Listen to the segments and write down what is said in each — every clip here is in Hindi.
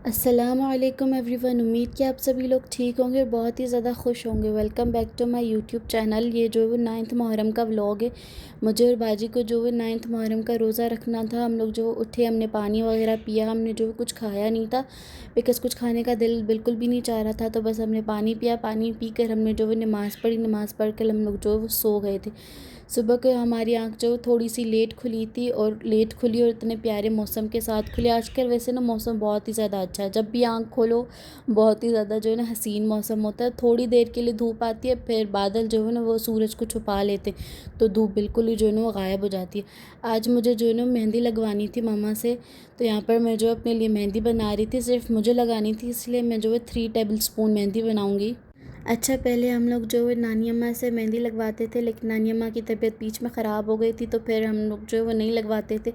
अस्सलामुअलैकुम एवरीवन। उम्मीद कि आप सभी लोग ठीक होंगे और बहुत ही ज़्यादा खुश होंगे। Welcome back to my YouTube channel. ये जो है 9th मुहर्रम का व्लॉग है। मुझे और बाजी को जो है 9th मुहर्रम का रोज़ा रखना था। हम लोग जो उठे, हमने पानी वगैरह पिया, हमने जो कुछ खाया नहीं था बिकॉज़ कुछ खाने का दिल बिल्कुल भी नहीं चाह रहा था। तो बस हमने पानी पिया, पानी पी कर हमने जो है नमाज़ पढ़ी। नमाज़ पढ़ कर हम लोग जो है वो सो गए थे। सुबह को हमारी आँख जो थोड़ी सी लेट खुली थी और लेट खुली और इतने प्यारे मौसम के साथ खुली। आजकल वैसे ना मौसम बहुत ही ज़्यादा अच्छा है। जब भी आँख खोलो बहुत ही ज़्यादा जो है ना हसीन मौसम होता है। थोड़ी देर के लिए धूप आती है, फिर बादल जो है ना वो सूरज को छुपा लेते हैं, तो धूप बिल्कुल ही जो है ना वो गायब हो जाती है। आज मुझे जो है ना मेहंदी लगवानी थी मम्मा से, तो यहाँ पर मैं जो अपने लिए मेहंदी बना रही थी। सिर्फ मुझे लगानी थी, इसलिए मैं जो है 3 टेबल स्पून मेहंदी बनाऊँगी। अच्छा, पहले हम लोग जो है नानी अम्मा से मेहंदी लगवाते थे, लेकिन नानी अम्मा की तबीयत बीच में ख़राब हो गई थी, तो फिर हम लोग जो है वो नहीं लगवाते थे।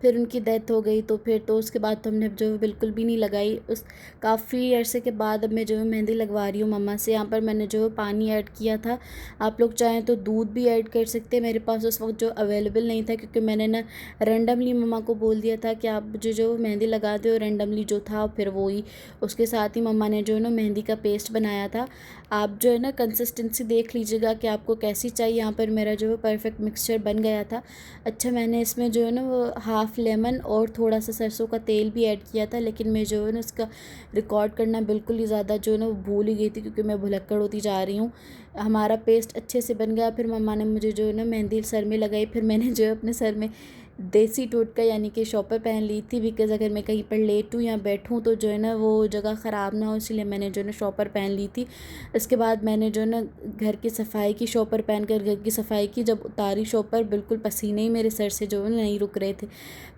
फिर उनकी डेथ हो गई, तो फिर तो उसके बाद तो हमने जो है बिल्कुल भी नहीं लगाई। उस काफ़ी अरसे के बाद अब मैं जो है मेहंदी लगवा रही हूँ मम्मा से। यहाँ पर मैंने जो है पानी ऐड किया था। आप लोग चाहें तो दूध भी ऐड कर सकते हैं। मेरे पास उस वक्त जो अवेलेबल नहीं था, क्योंकि मैंने ना रेंडमली मम्मा को बोल दिया था कि आप मुझे जो मेहंदी लगा दो। रेंडमली जो था फिर वो ही, उसके साथ ही मम्मा ने जो है ना मेहंदी का पेस्ट बनाया था। आप जो है ना कंसिस्टेंसी देख लीजिएगा कि आपको कैसी चाहिए। यहाँ पर मेरा जो है परफेक्ट मिक्सचर बन गया था। अच्छा, मैंने इसमें जो है ना वो हाफ़ लेमन और थोड़ा सा सरसों का तेल भी ऐड किया था, लेकिन मैं जो है ना उसका रिकॉर्ड करना बिल्कुल ही ज़्यादा जो है ना वो भूल ही गई थी, क्योंकि मैं भुलक्कड़ होती जा रही हूँ। हमारा पेस्ट अच्छे से बन गया। फिर मम्मा ने मुझे जो है ना मेहंदी सर में लगाई। फिर मैंने जो है अपने सर में देसी टोटका यानी कि शॉपर पहन ली थी, बिकॉज़ अगर मैं कहीं पर लेटूँ या बैठूँ तो जो है ना वो जगह ख़राब ना हो, इसलिए मैंने जो है ना शॉपर पहन ली थी। इसके बाद मैंने जो है ना घर की सफाई की, शॉपर पहन कर घर की सफाई की। जब उतारी शॉपर, बिल्कुल पसीने ही मेरे सर से जो है नहीं रुक रहे थे।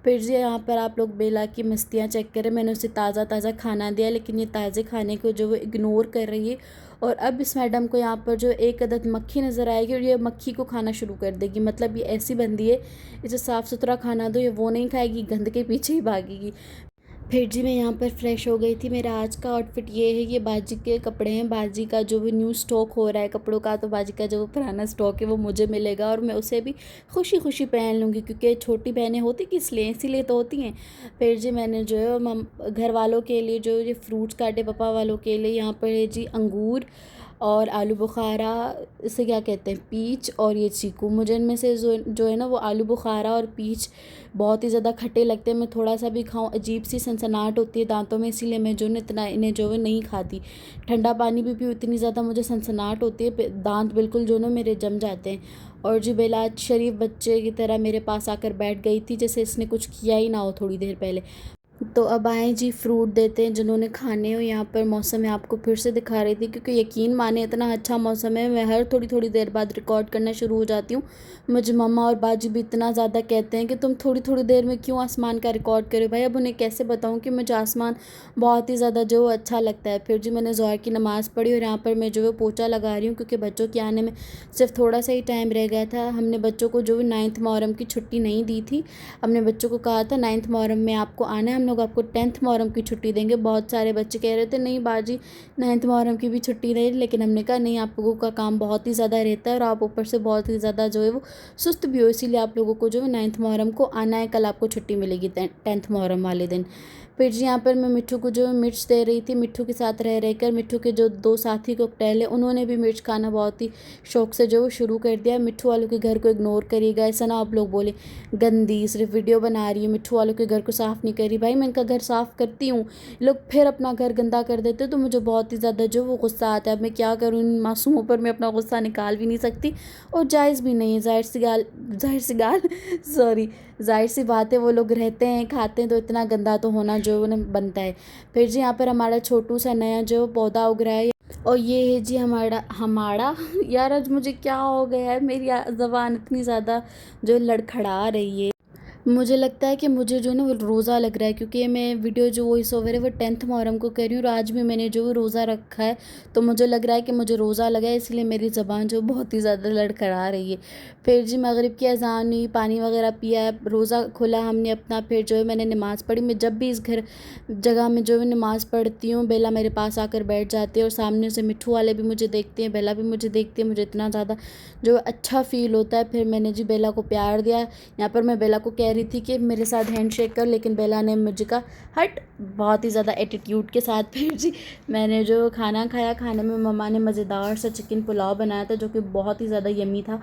फिर जी यहाँ पर आप लोग बेला की मस्तियाँ चेक करें। मैंने उसे ताज़ा ताज़ा खाना दिया, लेकिन ये ताज़े खाने को जो वो इग्नोर कर रही है। और अब इस मैडम को यहाँ पर जो एक अदद मक्खी नज़र आएगी और ये मक्खी को खाना शुरू कर देगी। मतलब ये ऐसी बंदी है, इसे साफ़ सुथरा खाना दो, ये वो नहीं खाएगी, गंद के पीछे ही भागेगी। फिर जी मैं यहाँ पर फ्रेश हो गई थी। मेरा आज का आउटफिट ये है, ये बाजी के कपड़े हैं। बाजी का जो भी न्यू स्टॉक हो रहा है कपड़ों का, तो बाजी का जो पुराना स्टॉक है वो मुझे मिलेगा और मैं उसे भी खुशी खुशी पहन लूँगी, क्योंकि छोटी बहनें होती किस लिए, इसीलिए तो होती हैं। फिर जी मैंने जो है घर वालों के लिए जो ये फ्रूट्स काटे, पापा वालों के लिए। यहाँ पर है जी अंगूर और आलू बुखारा, इसे क्या कहते हैं, पीच, और ये चीकू। मुझे इनमें से जो है ना वो आलू बुखारा और पीच बहुत ही ज़्यादा खट्टे लगते हैं। मैं थोड़ा सा भी खाऊं अजीब सी सनसनाहट होती है दांतों में, इसीलिए मैं जो है इतना इन्हें जो है नहीं खाती। ठंडा पानी भी पीऊँ इतनी ज़्यादा मुझे सनसनाहट होती है, दांत बिल्कुल जो ना मेरे जम जाते हैं। और जी बेला आज शरीफ बच्चे की तरह मेरे पास आकर बैठ गई थी, जैसे इसने कुछ किया ही ना हो थोड़ी देर पहले। तो अब आए जी फ्रूट देते हैं जिन्होंने खाने हो। यहाँ पर मौसम मैं आपको फिर से दिखा रही थी, क्योंकि यकीन माने इतना अच्छा मौसम है, मैं हर थोड़ी थोड़ी देर बाद रिकॉर्ड करना शुरू हो जाती हूँ। मुझे मम्मा और बाजी भी इतना ज़्यादा कहते हैं कि तुम थोड़ी थोड़ी देर में क्यों आसमान का रिकॉर्ड करो। भाई अब उन्हें कैसे बताऊँ कि मुझे आसमान बहुत ही ज़्यादा जो अच्छा लगता है। फिर जी मैंने ज़ोहर की नमाज़ पढ़ी और यहाँ पर मैं जो है पोछा लगा रही हूँ, क्योंकि बच्चों के आने में सिर्फ थोड़ा सा ही टाइम रह गया था। हमने बच्चों को जो है 9th मुहर्रम की छुट्टी नहीं दी थी। हमने बच्चों को कहा था 9th मुहर्रम में आपको आना है, हम लोग आपको 10th मुहर्रम की छुट्टी देंगे। बहुत सारे बच्चे कह रहे थे नहीं बाजी 9th मुहर्रम की भी छुट्टी नहीं, लेकिन हमने कहा नहीं, आप लोगों का काम बहुत ही ज़्यादा रहता है और आप ऊपर से बहुत ही ज़्यादा जो है वो सुस्त भी हो, इसीलिए आप लोगों को जो है 9th मुहर्रम को आना है। कल आपको छुट्टी मिलेगी 10th मुहर्रम वाले दिन। फिर जी यहाँ पर मैं मिट्ठू को जो है मिर्च दे रही थी। मिट्ठू के साथ रह रहकर मिट्ठू के जो 2 साथी कॉकटेल है, उन्होंने भी मिर्च खाना बहुत ही शौक से जो शुरू कर दिया। मिट्ठू वालों के घर को इग्नोर करिएगा, ऐसा ना आप लोग बोले गंदी सिर्फ वीडियो बना रही है, मिट्ठू वालों के घर को साफ़ नहीं कर रही। भाई मैं इनका घर साफ़ करती हूँ, लोग फिर अपना घर गंदा कर देते, तो मुझे बहुत ही ज़्यादा जो वो गुस्सा आता है। अब मैं क्या करूँ, इन मासूमों पर मैं अपना गुस्सा निकाल भी नहीं सकती और जायज़ भी नहीं है। ज़ाहिर सी गाल सॉरी, ज़ाहिर सी बात है, वो लोग रहते हैं खाते हैं, तो इतना गंदा तो होना जो उन्हें बनता है। फिर जी यहाँ पर हमारा छोटू सा नया जो पौधा उग रहा है, और ये है जी हमारा हमारा यार आज मुझे क्या हो गया है, मेरी ज़बान इतनी ज़्यादा जो लड़खड़ा रही है। मुझे लगता है कि मुझे जो है ना वो रोज़ा लग रहा है, क्योंकि ये मैं वीडियो जो वॉइस ओवर है वो 10th मुहर्रम को कर रही हूँ और आज भी मैंने जो रोज़ा रखा है, तो मुझे लग रहा है कि मुझे रोज़ा लगा है, इसलिए मेरी ज़बान जो बहुत ही ज़्यादा लड़खड़ा रही है। फिर जी मगरिब की अज़ान हुई, पानी वगैरह पिया, रोज़ा खोला हमने अपना। फिर जो है मैंने नमाज़ पढ़ी। मैं जब भी इस जगह में जो है नमाज़ पढ़ती हूँ, बेला मेरे पास आकर बैठ जाती है और सामने से मिट्ठू वाले भी मुझे देखते हैं, बेला भी मुझे देखती है। मुझे इतना ज़्यादा जो अच्छा फ़ील होता है। फिर मैंने जी बेला को प्यार दिया। यहाँ पर मैं बेला को कह रही थी कि मेरे साथ हैंडशेक कर, लेकिन बेला ने मुझे कहा हट, बहुत ही ज़्यादा एटीट्यूड के साथ। फिर जी मैंने जो खाना खाया, खाने में मम्मा ने मज़ेदार सा चिकन पुलाव बनाया था जो कि बहुत ही ज़्यादा यम्मी था।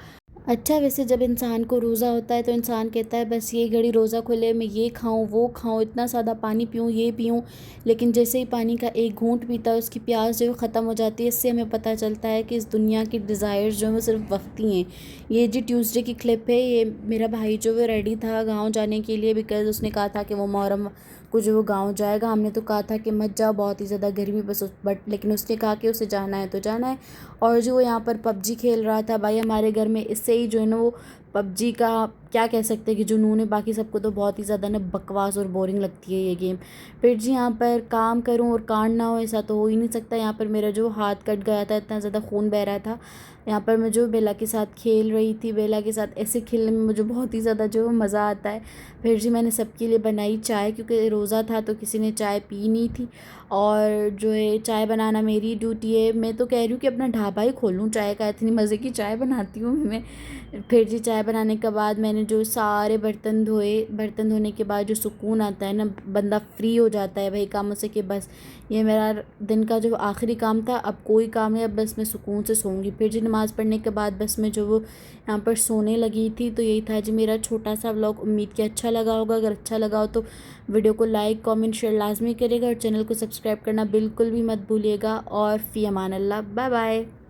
अच्छा, वैसे जब इंसान को रोज़ा होता है तो इंसान कहता है बस ये घड़ी रोज़ा खुले, मैं ये खाऊं वो खाऊं, इतना सादा पानी पीऊं ये पीऊं, लेकिन जैसे ही पानी का एक घूंट पीता है उसकी प्यास जो है ख़त्म हो जाती है। इससे हमें पता चलता है कि इस दुनिया की डिज़ायर्स जो है वो सिर्फ वक्ती हैं। ये जी ट्यूसडे की क्लिप है। ये मेरा भाई जो है रेडी था गाँव जाने के लिए, बिकॉज़ उसने कहा था कि वो मुहर्रम को जो वो गाँव जाएगा। हमने तो कहा था कि मत जाओ, बहुत ही ज़्यादा गर्मी, बट लेकिन उसने कहा कि उसे जाना है तो जाना है। और जो वो यहाँ पर पबजी खेल रहा था, भाई हमारे घर में इससे ही जो है ना वो पबजी का क्या कह सकते हैं कि जुनून है। बाकी सबको तो बहुत ही ज़्यादा ना बकवास और बोरिंग लगती है ये गेम। फिर जी यहाँ पर काम करूँ और कांड ना हो, ऐसा तो हो ही नहीं सकता। यहाँ पर मेरा जो हाथ कट गया था, इतना ज़्यादा खून बह रहा था। यहाँ पर मैं जो बेला के साथ खेल रही थी, बेला के साथ ऐसे खेलने में मुझे बहुत ही ज़्यादा जो मज़ा आता है। फिर जी मैंने सबके लिए बनाई चाय, क्योंकि रोज़ा था तो किसी ने चाय पी नहीं थी। और जो है चाय बनाना मेरी ड्यूटी है। मैं तो कह रही हूँ कि अपना ढाबा ही खोलूँ चाय का, इतनी मज़े की चाय बनाती हूँ मैं। फिर जी चाय बनाने के बाद मैंने जो सारे बर्तन धोए। बर्तन धोने के बाद जो सुकून आता है ना, बंदा फ्री हो जाता है भाई कामों से कि बस ये मेरा दिन का जो आखिरी काम था, अब कोई काम नहीं, अब बस मैं सुकून से सोऊंगी। फिर जी नमाज़ पढ़ने के बाद बस मैं जो वो यहाँ पर सोने लगी थी। तो यही था जी मेरा छोटा सा व्लॉग। उम्मीद कि अच्छा लगा होगा। अगर अच्छा लगा हो तो वीडियो को लाइक कमेंट शेयर लाजमी करेगा और चैनल को सब्सक्राइब करना बिल्कुल भी मत भूलिएगा। और फ़ी अमान अल्लाह, बाय बाय।